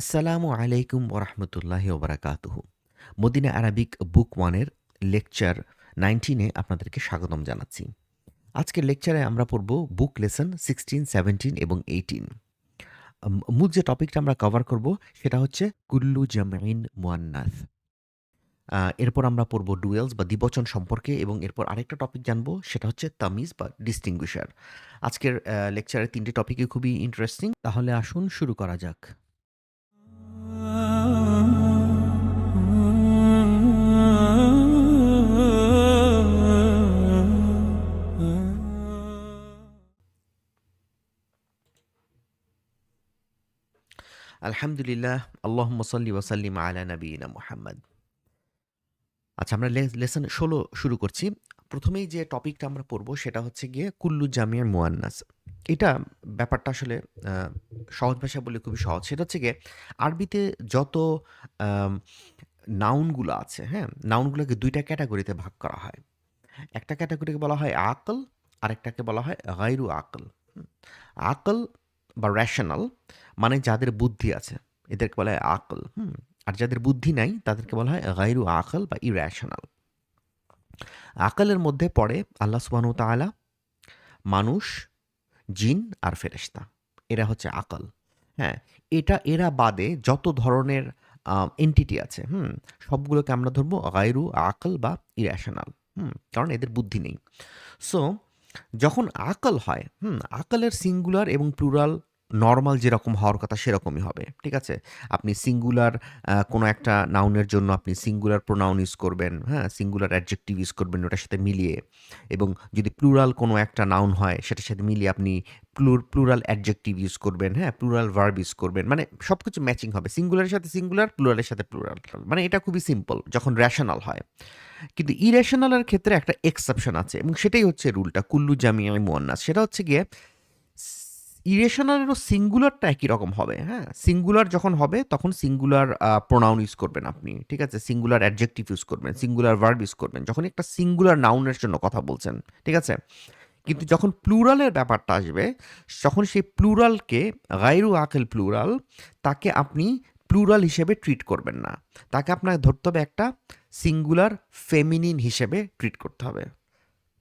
আসসালামু আলাইকুম ওরহমতুল্লাহি ওবরাকাতুহু। মদিনা আরাবিক বুক ওয়ানের লেকচার 19 আপনাদেরকে স্বাগতম জানাচ্ছি। আজকের লেকচারে আমরা পড়ব বুক লেসন 16, 17 এবং 18। মূল যে টপিকটা আমরা কভার করব সেটা হচ্ছে কুল্লু জামঈন মুয়ান্নাস। এরপর আমরা পড়ব ডুয়েলস বা দ্বিবচন সম্পর্কে এবং এরপর আরেকটা টপিক জানবো সেটা হচ্ছে তামিজ বা ডিস্টিংগুইশার। আজকের লেকচারের 3টি টপিকই খুবই ইন্টারেস্টিং। তাহলে আসুন শুরু করা যাক। আলহামদুলিল্লাহ, আল্লাহুম্মা সাল্লি ওয়া সাল্লিম আলা নাবিয়িনা মুহাম্মদ। আচ্ছা, আমরা লেসন 16 শুরু করছি। প্রথমেই যে টপিকটা আমরা পড়ব সেটা হচ্ছে গিয়ে কুল্লু জামিয়া মুয়ান্নাস। এটা ব্যাপারটা আসলে আ সহজ ভাষায় বললে খুবই সহজ। সেটা হচ্ছে গিয়ে আরবিতে যত আম নাউনগুলো আছে, হ্যাঁ? নাউনগুলোকে ২ টা ক্যাটেগরিতে ভাগ করা হয়। একটা ক্যাটেগরিকে বলা হয় আকল, আরেকটাকে বলা হয় গায়রু আকল। হুম? আকল বা রেশনাল মানে যাদের বুদ্ধি আছে, এদেরকে বলা হয় আকল। হুম? আর যাদের বুদ্ধি নাই তাদেরকে বলা হয় গায়রু আকল বা ইরেশনাল। আকলের মধ্যে পড়ে আল্লাহ সুবহানাহু ওয়া তাআলা, মানুষ, জিন আর ফেরেশতা। এরা হচ্ছে আকল। হ্যাঁ? এরা বাদে যত ধরনের এন্টিটি আছে, হুম? সবগুলোকে আমরা ধরবো গায়রু আকল বা ইরেশনাল। হুম? কারণ এদের বুদ্ধি নেই। সো যখন আকল হয়, আকলের সিঙ্গুলার এবং প্লুরাল নরমাল যেরকম হওয়ার কথা সেরকমই হবে। ঠিক আছে? আপনি সিঙ্গুলার কোনো একটা নাউনের জন্য আপনি সিঙ্গুলার প্রোনাউন ইউজ করবেন, হ্যাঁ? সিঙ্গুলার অ্যাডজেক্টিভ ইউজ করবেন ওটার সাথে মিলিয়ে, এবং যদি প্লুরাল কোনো একটা নাউন হয় সেটার সাথে মিলিয়ে আপনি প্লুরাল অ্যাডজেক্টিভ ইউজ করবেন, হ্যাঁ? প্লুরাল ভার্ব ইউজ করবেন। মানে সবকিছু ম্যাচিং হবে। সিঙ্গুলারের সাথে সিঙ্গুলার, প্লুরালের সাথে প্লুরাল। মানে এটা খুবই সিম্পল যখন রেশনাল হয়। কিন্তু ইরেশনালের ক্ষেত্রে একটা এক্সেপশন আছে এবং সেটাই হচ্ছে রুলটা কুল্লু জামিয়া মুয়ান্নাস। সেটা হচ্ছে গিয়ে ইরেশনালেরও সিঙ্গুলারটা একই রকম হবে, হ্যাঁ? সিঙ্গুলার যখন হবে তখন সিঙ্গুলার প্রোনাউন ইউজ করবেন আপনি। ঠিক আছে? সিঙ্গুলার অ্যাডজেক্টিভ ইউজ করবেন, সিঙ্গুলার ভার্ব ইউজ করবেন। যখন একটা সিঙ্গুলার নাউনের জন্য কথা বলছেন। ঠিক আছে? কিন্তু যখন প্লুরালের ব্যাপারটা আসবে, তখন সেই প্লুরালকে গায়রু আকিল প্লুরাল, তাকে আপনি প্লুরাল হিসেবে ট্রিট করবেন না। তাকে আপনাকে ধরতে হবে একটা সিঙ্গুলার ফেমিনিন হিসেবে ট্রিট করতে হবে।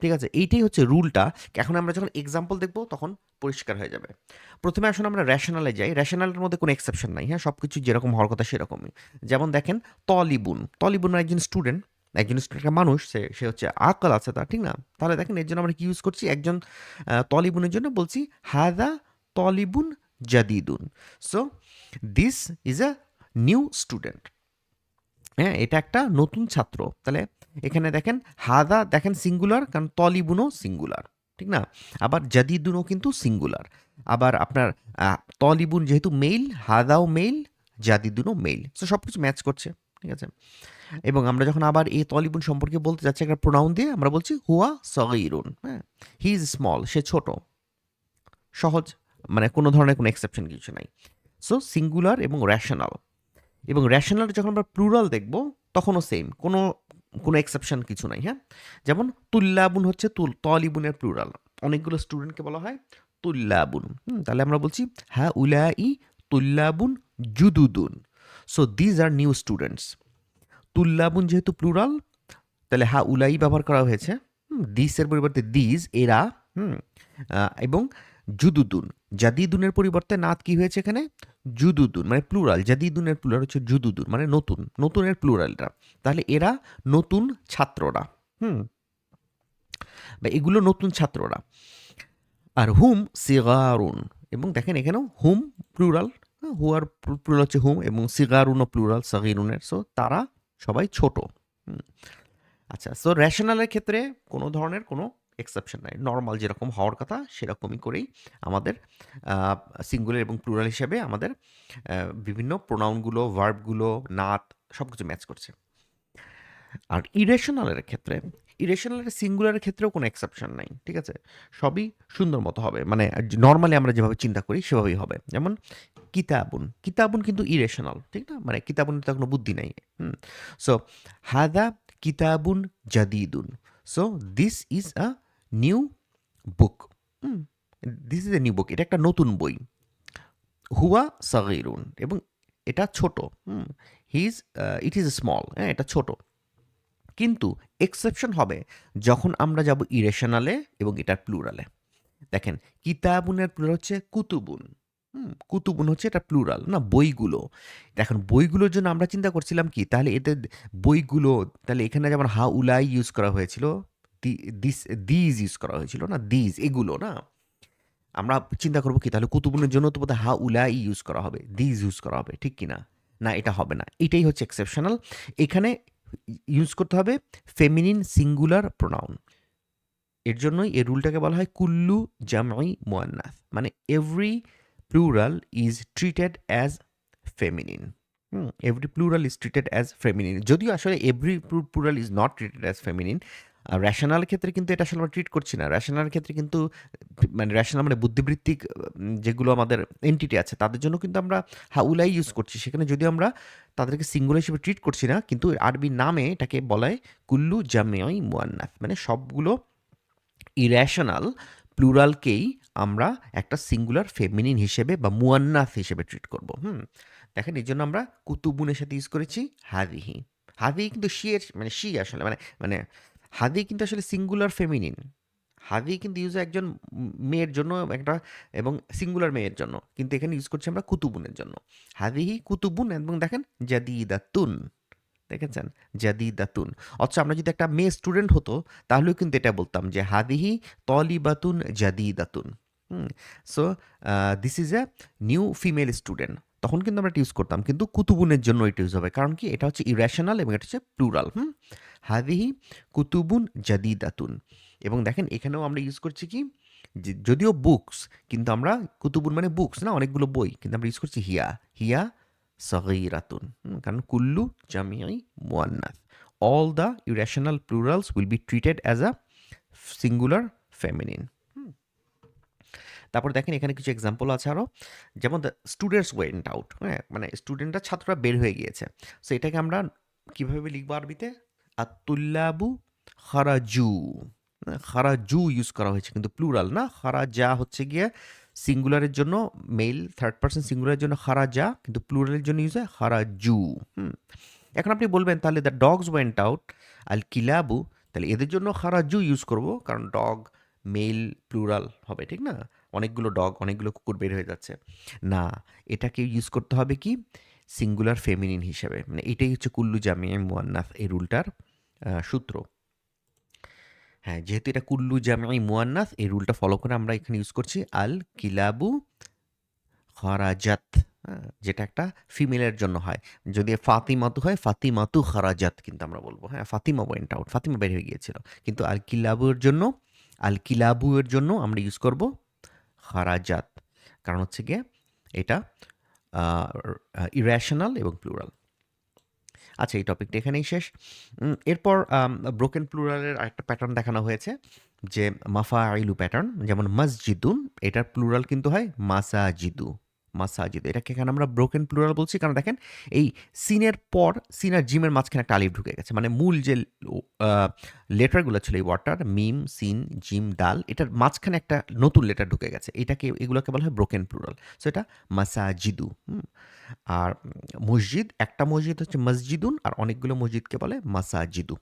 ঠিক আছে? এইটাই হচ্ছে রুলটা। এখন আমরা যখন এক্সাম্পল দেখব তখন পরিষ্কার হয়ে যাবে। প্রথমে আসুন আমরা রেশনালে যাই। রেশনালের মধ্যে কোনো এক্সেপশন নাই। হ্যাঁ? সবকিছু যেরকম হওয়ার কথা সেরকমই। যেমন দেখেন তলিবুন। তলিবুন মানে একজন স্টুডেন্ট। একজন স্টুডেন্ট একটা মানুষ, সে হচ্ছে আকল আছে তার, ঠিক না? তাহলে দেখেন এর জন্য আমরা কি ইউজ করছি? একজন তলিবুনের জন্য বলছি হাযা তলিবুন জাদিদুন। So this is a new student. হ্যাঁ? এটা একটা নতুন ছাত্র। তাহলে এখানে দেখেন হাদা দেখেন সিঙ্গুলার, কারণ তলিবুনও সিঙ্গুলার। ঠিক না? আবার জাদিদুনও কিন্তু সিঙ্গুলার। আবার আপনার আ তলিবুন যেহেতু মেইল, হাদাও মেইল, জাদিদুনও মেইল। সো সবকিছু ম্যাচ করছে। ঠিক আছে? এবং আমরা যখন আবার এই তলিবুন সম্পর্কে বলতে যাচ্ছি একটা প্রোনাউন দিয়ে আমরা বলছি হুয়া সগীরুন। হ্যাঁ? হি ইজ স্মল, সে ছোট। সহজ। মানে কোনো ধরনের কোনো এক্সেপশন কিছু নাই। সো সিঙ্গুলার এবং রেশনাল। এবং রেশনাল যখন আমরা প্লুরাল দেখব তখনও সেম, কোনো এক্সেপশন কিছু নাই। হ্যাঁ? যেমন তুল্লাবুন হচ্ছে তলিবুনের প্লুরাল। অনেকগুলো স্টুডেন্টকে বলা হয় তুল্লাবুন। তাহলে আমরা বলছি হ্যাঁ উলাই তুল্লাবুন জুদুদুন। So these are new students. তুল্লাবুন যেহেতু প্লুরাল, তাহলে হ্যাঁ উলাই ব্যবহার করা হয়েছে। দিসের পরিবর্তে দিজ, এরা। হুম এবং জুদুদুন, জাদিদুনের পরিবর্তে নাত কি হয়েছে এখানে? জুদুদুন, মানে প্লুরাল। জাদিদুনের প্লুরাল হচ্ছে জুদুদুন, মানে নতুন, নতুনের প্লুরালটা। তাহলে এরা নতুন ছাত্ররা। হুম বা এগুলো নতুন ছাত্ররা। আর হুম সিগারুন, এবং দেখেন এখানেও হুম প্লুরাল, হুয়ার প্লুরাল হচ্ছে হুম, এবং সিগারুনও প্লুরাল সাগিরুনের। সো তারা সবাই ছোট। হুম আচ্ছা, সো রেশনালের ক্ষেত্রে কোনো ধরনের কোনো এক্সেপশন নাই। নরমাল যেরকম হওয়ার কথা সেরকমই করেই আমাদের সিঙ্গুলার এবং প্লুরাল হিসেবে আমাদের বিভিন্ন প্রোনাউনগুলো, ভার্বগুলো, নাত সবকিছু ম্যাচ করছে। আর ইরেশনালের সিঙ্গুলারের ক্ষেত্রেও কোনো এক্সেপশন নাই। ঠিক আছে? সবই সুন্দর মতো হবে। মানে নরমালি আমরা যেভাবে চিন্তা করি সেভাবেই হবে। যেমন কিতাবুন। কিতাবুন কিন্তু ইরেশনাল। ঠিক না? মানে কিতাবুনের তো কোনো বুদ্ধি নাই। সো হাদা কিতাবুন জাদিদুন। So this is a new book. Hmm? This is a new book. এটা একটা নতুন বই। হুয়া সাগীরুন, এবং এটা ছোট। He is it is small, হ্যাঁ, এটা ছোট। কিন্তু এক্সেপশন হবে যখন আমরা যাব ইরেশনালে এবং এটার প্লুরালে। দেখেন, কিতাবুনের প্লুরাল হচ্ছে কুতুবুন। কুতুবুন হচ্ছে এটা প্লুরাল না, বইগুলো। এখন বইগুলোর জন্য আমরা চিন্তা করছিলাম কি, তাহলে এতে বইগুলো, তাহলে এখানে যেমন হাউলাই ইউজ করা হয়েছিল, দিস দিজ ইউজ করা হয়েছিল না, দিজ এগুলো না। আমরা চিন্তা করবো কি, তাহলে কুতুবুনের জন্য তো বোধহয় হাউলাই ইউজ করা হবে, দিজ ইউজ করা হবে, ঠিক কি না? না, এটা হবে না। এটাই হচ্ছে এক্সেপশনাল। এখানে ইউজ করতে হবে ফেমিনিন সিঙ্গুলার প্রোনাউন। এর জন্যই এই রুলটাকে বলা হয় কুল্লু জামাই মুয়ান্নাস, মানে every plural is treated as feminine. Every plural is treated as feminine, যদিও আসলে every plural is not treated as feminine. Rational ক্ষেত্রে কিন্তু এটা আসলে আমরা ট্রিট করছি না। র্যাশনাল ক্ষেত্রে কিন্তু মানে র্যাশনাল মানে বুদ্ধিবৃত্তিক যেগুলো আমাদের এন্টিটি আছে তাদের জন্য কিন্তু আমরা হাউলাই ইউজ করছি। সেখানে যদিও আমরা তাদেরকে সিঙ্গুলার হিসেবে ট্রিট করছি না, কিন্তু আরবি নামে এটাকে বলা হয় কুল্লু জামিয়াই মুয়ান্নাস, মানে সবগুলো ইরেশনাল প্লুরালকেই আমরা একটা সিঙ্গুলার ফেমিনিন হিসেবে বা মুয়ান্নাস হিসেবে ট্রিট করব। দেখেন, এই জন্য আমরা কুতুবুনের সাথে ইউজ করেছি হাদিহি। হাদিহি কিন্তু শি এর মানে শি আসলে মানে মানে হাদিহি কিন্তু আসলে সিঙ্গুলার ফেমিনিন। হাদিহি কিন্তু ইউজ একজন মেয়ের জন্য একটা, এবং সিঙ্গুলার মেয়ের জন্য, কিন্তু এখানে ইউজ করছি আমরা কুতুবুনের জন্য। হাদিহি কুতুবুন, এবং দেখেন জাদিদাতুন, দেখেছেন, জাদিদাতুন। অথচ আমরা যদি একটা মেয়ে স্টুডেন্ট হতো তাহলেও কিন্তু এটা বলতাম যে হাদিহি তলিবাতুন জাদিদাতুন। So this is a new female student, তখন কিন্তু আমরা এটা ইউজ করতাম, কিন্তু কুতুবুনের জন্য এটা ইউজ হবে, কারণ কি এটা হচ্ছে ইরেশনাল এবং এটা হচ্ছে প্লুরাল। হাদিহি কুতুবুন জাদিদাতুন। এবং দেখেন, এখানেও আমরা ইউজ করছি কি, যদিও বুকস, কিন্তু আমরা কুতুবুন মানে বুকস না, অনেকগুলো বই, কিন্তু আমরা ইউজ করছি হিয়া। হিয়া সগীরাতুন, কারণ কুল্লু জামিয়াই মুয়ান্নাস, all the irrational plurals will be treated as a singular feminine. তারপর দেখেন, এখানে কিছু এক্সাম্পল আছে আরও, যেমন দ্য স্টুডেন্টস ওয়েন্ট আউট, হ্যাঁ, মানে স্টুডেন্টরা, ছাত্ররা বের হয়ে গিয়েছে। সো এটাকে আমরা কীভাবে লিখবো আরবিতে? আতুল্লাবু খারাজু। খারাজু ইউজ করা হয়েছে, কিন্তু প্লুরাল না। খারাজা হচ্ছে গিয়ে সিঙ্গুলারের জন্য মেল, থার্ড পার্সন সিঙ্গুলারের জন্য খারাজা, কিন্তু প্লুরালের জন্য ইউজ হয় খারাজু। এখন আপনি বলবেন তাহলে দ্য ডগস ওয়েন্ট আউট আল কিলাবু, তাহলে এদের জন্য খারাজু ইউজ করব, কারণ ডগ মেল প্লুরাল হবে, ঠিক না? অনেকগুলো ডগ, অনেকগুলো কুকুর বের হয়ে যাচ্ছে। না, এটাকে ইউজ করতে হবে কি, সিঙ্গুলার ফেমিনিন হিসেবে। মানে এটাই হচ্ছে কুল্লু জামিয়া মুয়ান্নাস এই রুলটার সূত্র। হ্যাঁ, যেহেতু এটা কুল্লু জামিই মুয়ান্নাস, এই রুলটা ফলো করে আমরা এখানে ইউজ করছি আল কিলাবু খারাজাত, যেটা একটা ফিমেলের জন্য হয়। যদি ফাতিমাতু হয়, ফাতিমাতু খারাজাত কিন্তু আমরা বলবো, হ্যাঁ, ফাতিমা ওয়েন্ট আউট, ফাতিমা বের হয়ে গিয়েছিল। কিন্তু আল কিলাবুর জন্য, আল কিলাবুয়ের জন্য আমরা ইউজ করব খারাজাত, কারণ হচ্ছে গিয়ে এটা ইরেশনাল এবং প্লুরাল। আচ্ছা, এই টপিকটা এখানেই শেষ। এরপর ব্রোকেন প্লুরালের আরেকটা প্যাটার্ন দেখানো হয়েছে, যে মাফাইলু প্যাটার্ন। যেমন মসজিদুন, এটার প্লুরাল কিন্তু হয় মাসাজিদু। মাসাজিদু, এটাকে এখানে আমরা ব্রোকেন প্লুরাল বলছি, কারণ দেখেন এই সিনের পর, সিন আর জিমের মাঝখানে একটা আলিফ ঢুকে গেছে, মানে মূল যে লেটারগুলো ছিল এই ওয়ার্ডটার, মিম, সিন, জিম, দাল, এটার মাঝখানে একটা নতুন লেটার ঢুকে গেছে, এটাকে, এগুলোকে বলা হয় ব্রোকেন প্লুরাল। সো এটা মাসাজিদু। আর মসজিদ, একটা মসজিদ হচ্ছে মসজিদুন, আর অনেকগুলো মসজিদকে বলে মাসাজিদু।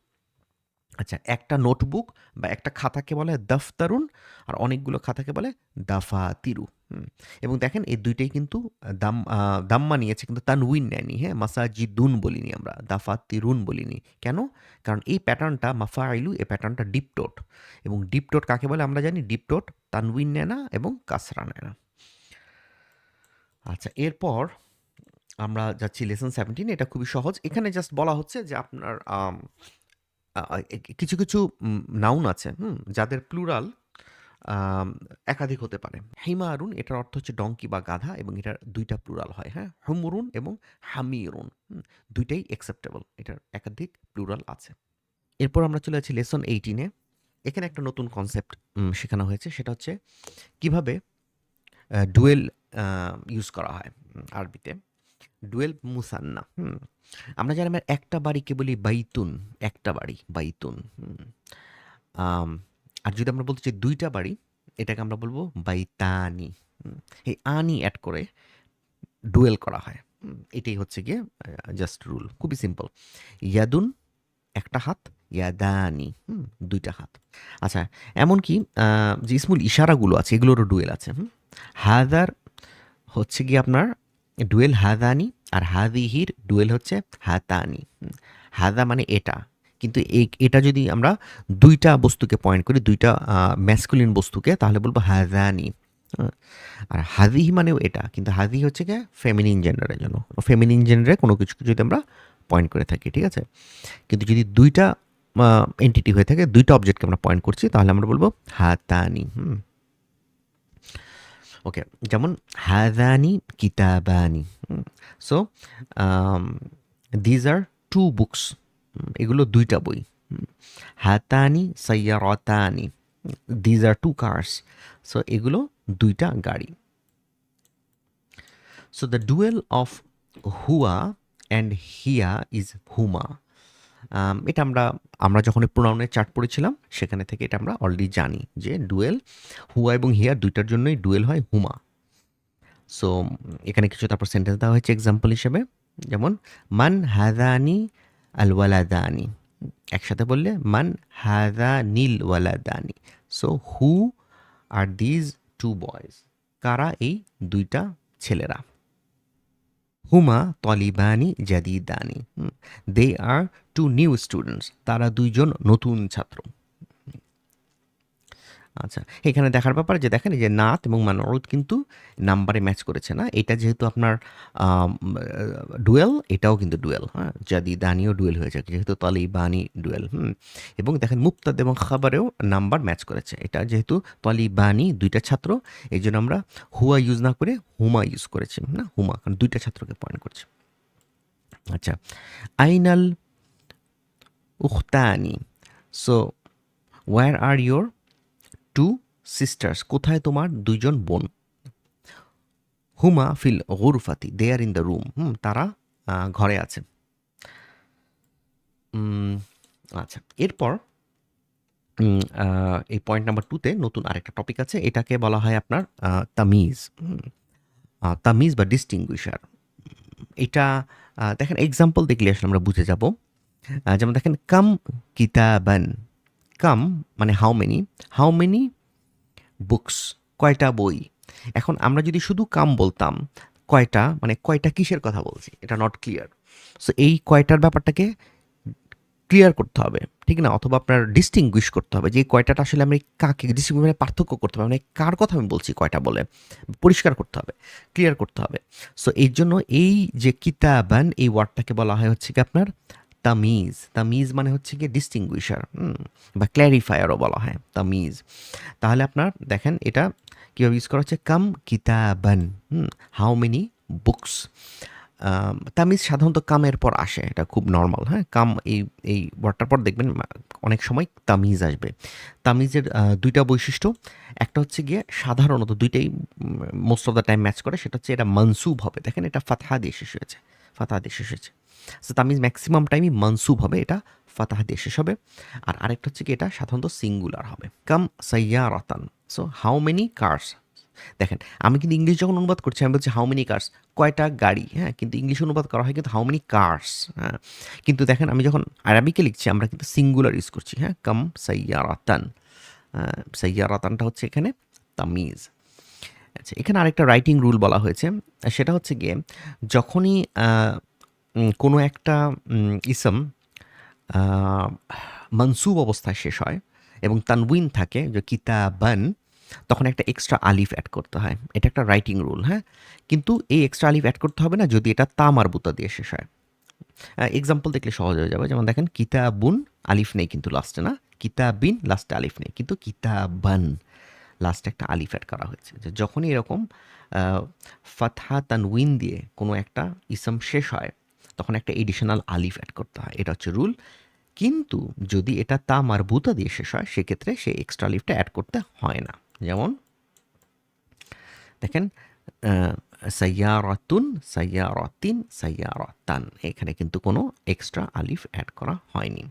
আচ্ছা, একটা নোটবুক বা একটা খাতাকে বলে দফতারুন, আর অনেকগুলো খাতাকে বলে দাফাতিরু। এবং দেখেন, এই দুইটাই কিন্তু দাম্মা নিয়েছে, কিন্তু তানউইন নেয়নি। হ্যাঁ, মাসাজিদুন বলিনি আমরা, দাফাতিরুন বলিনি। কেন? কারণ এই প্যাটার্নটা মাফাইলু, এই প্যাটার্নটা ডিপটোট, এবং ডিপটোট কাকে বলে আমরা জানি, ডিপটোট তানউইন নেয় না এবং কাসরা নেয় না। আচ্ছা, এরপর আমরা যাচ্ছি লেসন 17। এটা খুবই সহজ। এখানে জাস্ট বলা হচ্ছে যে আপনার কিছু কিছু নাউন আছে, যাদের প্লুরাল একাধিক হতে পারে। হিমারুন, এটার অর্থ হচ্ছে ডঙ্কি বা গাধা, এবং এটার দুইটা প্লুরাল হয়। হ্যাঁ, হুমরুন এবং হামিরুন, দুইটাই অ্যাকসেপ্টেবল, এটার একাধিক প্লুরাল আছে। এরপর আমরা চলে যাচ্ছি লেসন 18-এ। এখানে একটা নতুন কনসেপ্ট শেখানো হয়েছে, সেটা হচ্ছে কিভাবে ডুয়েল ইউজ করা হয় আরবিতে। ডুয়েল মুসান্না। আমরা জানি আমরা একটা বাড়িকে বলি বাইতুন, একটা বাড়ি, বাইতুন। আর যদি আমরা বলতে চাই দুইটা বাড়ি, এটাকে আমরা বলবো বাইতানি। এই আনি অ্যাড করে ডুয়েল করা হয়। এটাই হচ্ছে গিয়ে জাস্ট রুল, খুবই সিম্পল। ইয়াদুন একটা হাত, ইয়াদানি দুইটা হাত। আচ্ছা, এমনকি যে ইসমুল ইশারাগুলো আছে এগুলোরও ডুয়েল আছে। হাদার হচ্ছে গিয়ে আপনার ডুয়েল হাদানি, আর হাদিহির ডুয়েল হচ্ছে হাতানি। হাদা মানে এটা, কিন্তু এটা যদি আমরা দুইটা বস্তুকে পয়েন্ট করি, দুইটা ম্যাসকুলিন বস্তুকে, তাহলে বলবো হাদানি। আর হাদিহি মানেও এটা, কিন্তু হাদিহি হচ্ছে গিয়ে ফেমিনিন জেন্ডারের জন্য, ফেমিনিন জেন্ডারে কোনো কিছু যদি আমরা পয়েন্ট করে থাকি, ঠিক আছে। কিন্তু যদি দুইটা এন্টিটি হয়ে থাকে, দুইটা অবজেক্টকে আমরা পয়েন্ট করছি, তাহলে আমরা বলবো হাতানি। ওকে, যেমন হাদানি কিতাবানি। So these are two books, এগুলো দুইটা বই। হাতানি সাইয়ারতানি, these are two cars. So এগুলো দুইটা গাড়ি। সো দ্য ডুয়েল অফ হুয়া অ্যান্ড হিয়া ইজ হুমা। এটা আমরা আমরা যখন প্রোনাউনের চার্ট পড়েছিলাম সেখানে থেকে এটা আমরা অলরেডি জানি যে ডুয়েল হুয়া এবং হিয়া দুইটার জন্যই ডুয়েল হয় হুমা। সো এখানে কিছু তারপর সেন্টেন্স দেওয়া হয়েছে এক্সাম্পল হিসেবে, যেমন মান হাদানি আল ওয়ালাদানি, একসাথে বললে মান হাদানিল ওয়ালাদানি। So who are these two boys, কারা এই দুইটা ছেলেরা? হুমা তলিবানি জাদিদানি, they are two new students, তারা দুইজন নতুন ছাত্র। আচ্ছা, এখানে দেখার ব্যাপার যে দেখেন এই যে নাত এবং মানউদ কিন্তু নাম্বারে ম্যাচ করেছে না, এটা যেহেতু আপনার ডুয়েল, এটাও কিন্তু ডুয়েল। হ্যাঁ, জাদিদানিও ডুয়েল হয়েছে যেহেতু তলিবানি ডুয়েল। এবং দেখেন মুক্তাদ এবং খাবারেও নাম্বার ম্যাচ করেছে, এটা যেহেতু তলিবানি দুইটা ছাত্র, এই জন্য আমরা হুয়া ইউজ না করে হুমা ইউজ করেছি না, হুমা, কারণ দুইটা ছাত্রকে পয়েন্ট করছে। আচ্ছা, আইনাল উখতানি, so where are your two sisters, কোথায় তোমার দুইজন বোন? হুমা ফিল গুরফাতি, they are in the room, তারা ঘরে আছে। আচ্ছা, এরপর এই পয়েন্ট নাম্বার 2-তে নতুন আরেকটা টপিক আছে, এটাকে বলা হয় আপনার তামিজ। তামিজ বা ডিস্টিংগুইশার। এটা দেখেন এক্সাম্পল দেখলে আসলে আমরা বুঝে যাব। যেমন দেখেন কাম কিতাবান, কাম মানে how many, how many books, কয়টা বই। এখন আমরা যদি শুধু কাম বলতাম, কয়টা মানে কয়টা কিসের কথা বলছি, এটা নট ক্লিয়ার। সো এই কয়টার ব্যাপারটাকে ক্লিয়ার করতে হবে, ঠিক না? অথবা আপনার ডিস্টিংগুইশ করতে হবে যে কয়টাটা আসলে আমি কাকে ডিস্টিংগুইশ, মানে পার্থক্য করতে হবে, মানে কার কথা আমি বলছি কয়টা বলে, পরিষ্কার করতে হবে, ক্লিয়ার করতে হবে। সো এই জন্য এই যে কিতাবান এই ওয়ার্ডটাকে বলা হয় হচ্ছে কি আপনার তামিজ। তামিজ মানে হচ্ছে কি ডিস্টিংগুইশার, বা ক্ল্যারিফায়ারও বলা হয় তামিজ। তাহলে আপনার দেখেন এটা কীভাবে ইউজ করা হচ্ছে, কাম কিতাবান, হাউ মেনি বুকস। তামিজ সাধারণত কামের পর আসে, এটা খুব নর্মাল। হ্যাঁ, কাম এই ওয়ার্ডটার পর দেখবেন অনেক সময় তামিজ আসবে। তামিজের দুইটা বৈশিষ্ট্য, একটা হচ্ছে গিয়ে সাধারণত দুইটাই most of the time match করে, সেটা হচ্ছে এটা মনসুব হবে। দেখেন এটা ফাতহা দিয়ে শেষ হয়েছে, ফাতহা দিয়ে শেষ হয়েছে। সো তামিজ ম্যাক্সিমাম টাইমই মনসুব হবে, এটা ফাতাহা দিয়ে শেষ হবে। আর আরেকটা হচ্ছে কি এটা সাধারণত সিঙ্গুলার হবে, কাম সাইয়ারাতান। সো হাউ মেনি কার্স, দেখেন আমি কিন্তু ইংলিশ যখন অনুবাদ করছি আমি বলছি হাউ মেনি কার্স, কয়টা গাড়ি। হ্যাঁ, কিন্তু ইংলিশ অনুবাদ করা হয় কিন্তু হাউ মেনি কার্স। হ্যাঁ, কিন্তু দেখেন আমি যখন আরবিকে লিখছি আমরা কিন্তু সিঙ্গুলার ইউজ করছি। হ্যাঁ, কাম সাইয়ারাতান, সাইয়ারাতানটা হচ্ছে এখানে তামিজ। আচ্ছা, এখানে আরেকটা রাইটিং রুল বলা হয়েছে, সেটা হচ্ছে গিয়ে যখনই কোনো একটা ইসম মনসুব অবস্থায় শেষ হয় এবং তানউইন থাকে যে কিতাবান, তখন একটা এক্সট্রা আলিফ অ্যাড করতে হয়, এটা একটা রাইটিং রুল। হ্যাঁ, কিন্তু এই এক্সট্রা আলিফ অ্যাড করতে হবে না যদি এটা তা মারবুতা দিয়ে শেষ হয়। এক্সাম্পল দেখলে সহজ হয়ে যাবে, যেমন দেখেন কিতাবুন, আলিফ নেই কিন্তু লাস্টে, না কিতাবিন লাস্টে আলিফ নেই, কিন্তু কিতাবান লাস্টে একটা আলিফ অ্যাড করা হয়েছে। যে যখনই এরকম ফাতহা তানউইন দিয়ে কোনো একটা ইসম শেষ হয় তখন একটা এডিশনাল আলিফ অ্যাড করতে হয়, এটা হচ্ছে রুল। কিন্তু যদি এটা তা মারবুতা দিয়ে শেষ হয় সেক্ষেত্রে সেই এক্সট্রা আলিফটা অ্যাড করতে হয় না। যেমন দেখেন সাইয়ারাতুন, সাইয়ারাতিন, সাইয়ারাতান, এখানে কিন্তু কোনো এক্সট্রা আলিফ অ্যাড করা হয়নি।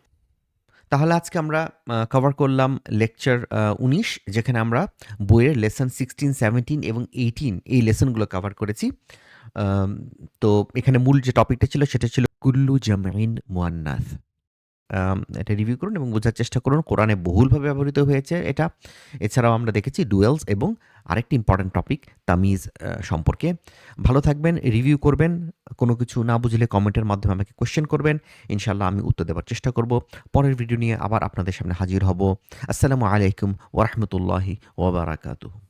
তাহলে আজকে আমরা কভার করলাম লেকচার 19, যেখানে আমরা বইয়ের লেসন 16, 17 এবং 18 এই লেসনগুলো কভার করেছি। আম তো এখানে মূল যে টপিকটা ছিল সেটা ছিল কুল্লু জামঈন মুয়ান্নাথ। এটা রিভিউ করুন এবং বোঝার চেষ্টা করুন। কোরআনে বহুলভাবে ব্যবহৃত হয়েছে এটা। এছাড়াও আমরা দেখেছি ডুয়েলস এবং আরেকটি ইম্পোর্টেন্ট টপিক তামিজ সম্পর্কে। ভালো থাকবেন, রিভিউ করবেন। কোনো কিছু না বুঝলে কমেন্টের মাধ্যমে আমাকে কোয়েশ্চেন করবেন। ইনশাআল্লাহ আমি উত্তর দেওয়ার চেষ্টা করব। পরের ভিডিও নিয়ে আবার আপনাদের সামনে হাজির হব। আসসালামু আলাইকুম ওয়া রাহমাতুল্লাহি ওয়া বারাকাতুহু।